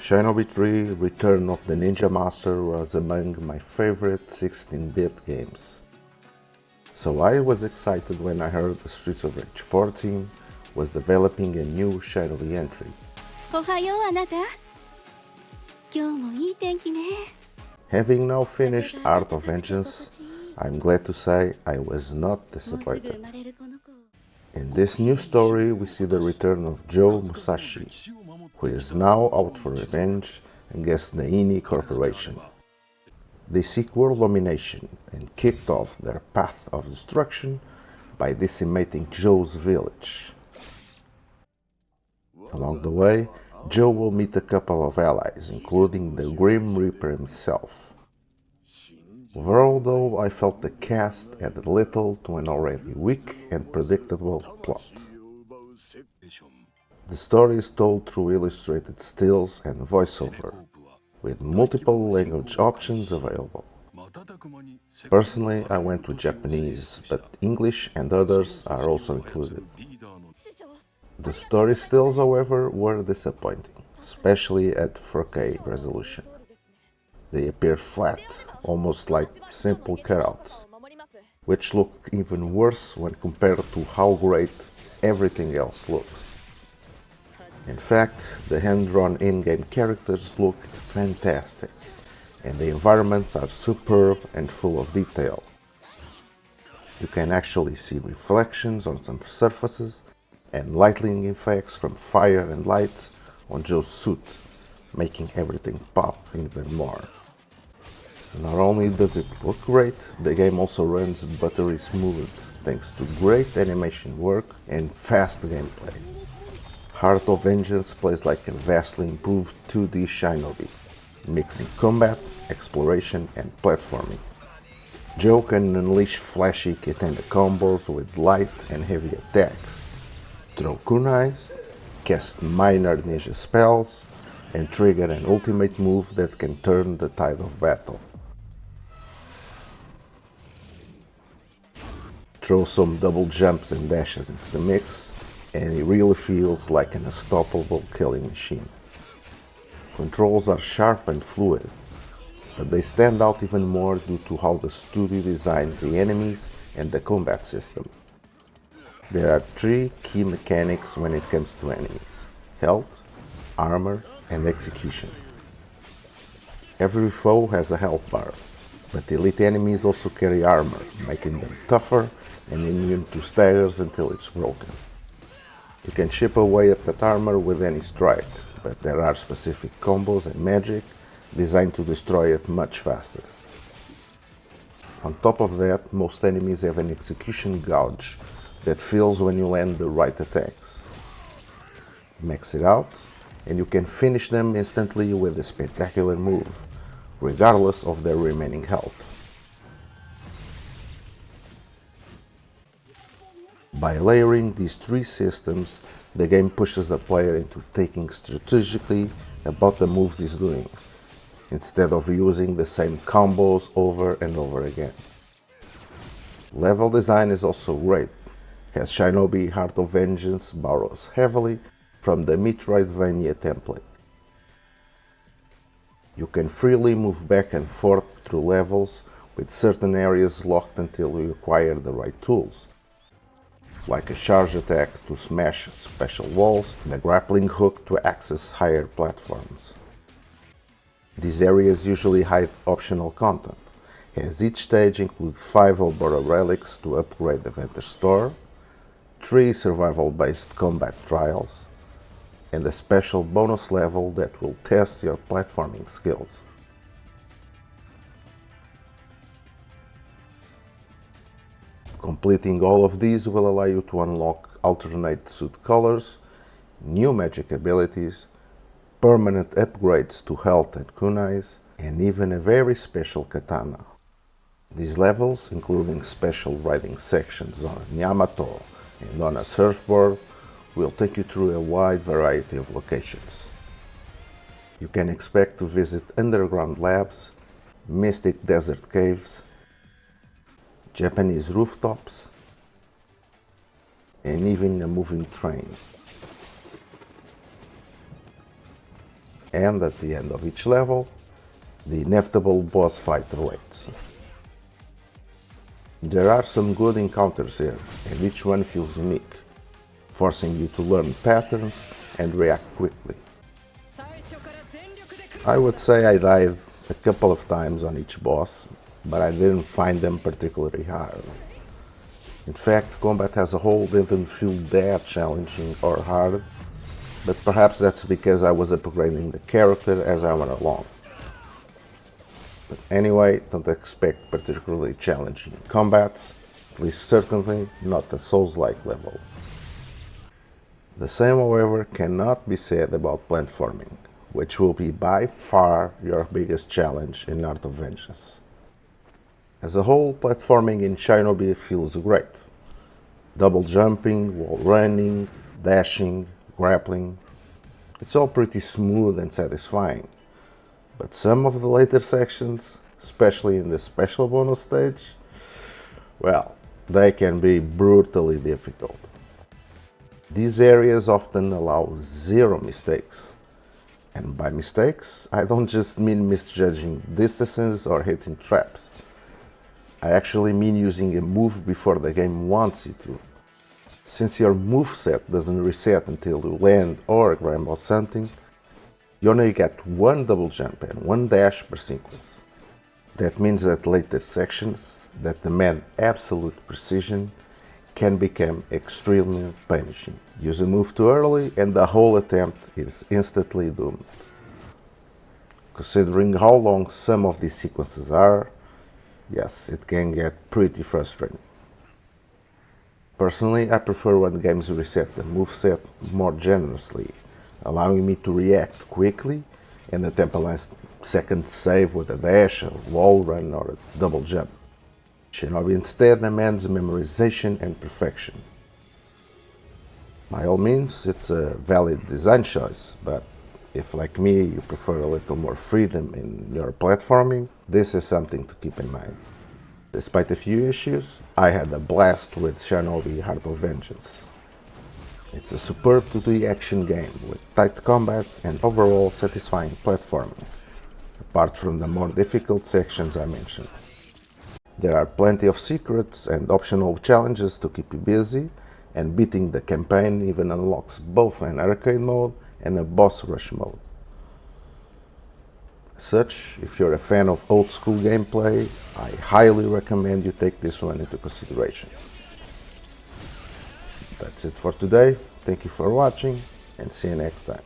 Shinobi III Return of the Ninja Master was among my favorite 16-bit games. So I was excited when I heard the Streets of Rage 14 was developing a new Shinobi entry. おはようあなた。今日もいい天気ね。Having now finished Art of Vengeance, I'm glad to say I was not もうすぐ disappointed. 生まれるこの子。 In this new story, we see the return of Joe Musashi, who is now out for revenge against the INI Corporation. They seek world domination and kicked off their path of destruction by decimating Joe's village. Along the way, Joe will meet a couple of allies, including the Grim Reaper himself. Overall, though, I felt the cast added little to an already weak and predictable plot. The story is told through illustrated stills and voiceover, with multiple language options available. Personally, I went with Japanese, but English and others are also included. The story stills, however, were disappointing, especially at 4K resolution. They appear flat, almost like simple cutouts, which look even worse when compared to how great everything else looks. In fact, the hand-drawn in-game characters look fantastic, and the environments are superb and full of detail. You can actually see reflections on some surfaces and lighting effects from fire and lights on Joe's suit, making everything pop even more. Not only does it look great, the game also runs buttery smooth thanks to great animation work and fast gameplay. Heart of Vengeance plays like a vastly improved 2D Shinobi, mixing combat, exploration and platforming. Joe can unleash flashy katana combos with light and heavy attacks, throw kunais, cast minor ninja spells, and trigger an ultimate move that can turn the tide of battle. Throw some double jumps and dashes into the mix, and it really feels like an unstoppable killing machine. Controls are sharp and fluid, but they stand out even more due to how the studio designed the enemies and the combat system. There are three key mechanics when it comes to enemies: health, armor, and execution. Every foe has a health bar, but elite enemies also carry armor, making them tougher and immune to staggers until it's broken. You can chip away at that armor with any strike, but there are specific combos and magic designed to destroy it much faster. On top of that, most enemies have an execution gouge that fills when you land the right attacks. Max it out, and you can finish them instantly with a spectacular move, regardless of their remaining health. By layering these three systems, the game pushes the player into thinking strategically about the moves he's doing, instead of using the same combos over and over again. Level design is also great, as Shinobi Heart of Vengeance borrows heavily from the Metroidvania template. You can freely move back and forth through levels with certain areas locked until you acquire the right tools, like a charge attack to smash special walls and a grappling hook to access higher platforms. These areas usually hide optional content, as each stage includes 5 Obora relics to upgrade the vendor store, 3 survival-based combat trials, and a special bonus level that will test your platforming skills. Completing all of these will allow you to unlock alternate suit colors, new magic abilities, permanent upgrades to health and kunais, and even a very special katana. These levels, including special riding sections on a Yamato and on a surfboard, will take you through a wide variety of locations. You can expect to visit underground labs, mystic desert caves, Japanese rooftops, and even a moving train. and at the end of each level, the inevitable boss fight awaits. There are some good encounters here, and each one feels unique, forcing you to learn patterns and react quickly. I would say I died a couple of times on each boss, but I didn't find them particularly hard. In fact, combat as a whole didn't feel that challenging or hard, but perhaps that's because I was upgrading the character as I went along. But anyway, don't expect particularly challenging combats, at least certainly not a Souls-like level. The same, however, cannot be said about platforming, which will be by far your biggest challenge in Art of Vengeance. As a whole, platforming in Shinobi feels great. Double jumping, wall running, dashing, grappling. It's all pretty smooth and satisfying. But some of the later sections, especially in the special bonus stage, well, they can be brutally difficult. These areas often allow zero mistakes. And by mistakes, I don't just mean misjudging distances or hitting traps. I actually mean using a move before the game wants you to. Since your moveset doesn't reset until you land or grab on something, you only get one double jump and one dash per sequence. That means that later sections that demand absolute precision can become extremely punishing. Use a move too early and the whole attempt is instantly doomed. Considering how long some of these sequences are, yes, it can get pretty frustrating. Personally, I prefer when games reset the moveset more generously, allowing me to react quickly and attempt a last second save with a dash, a wall run, or a double jump. Shinobi instead demands memorization and perfection. By all means, it's a valid design choice, but if, like me, you prefer a little more freedom in your platforming, this is something to keep in mind. Despite a few issues, I had a blast with Shinobi Heart of Vengeance. It's a superb 2D action game with tight combat and overall satisfying platforming, apart from the more difficult sections I mentioned. There are plenty of secrets and optional challenges to keep you busy, and beating the campaign even unlocks both an arcade mode and a boss rush mode. As such, if you're a fan of old school gameplay, I highly recommend you take this one into consideration. That's it for today. Thank you for watching and see you next time.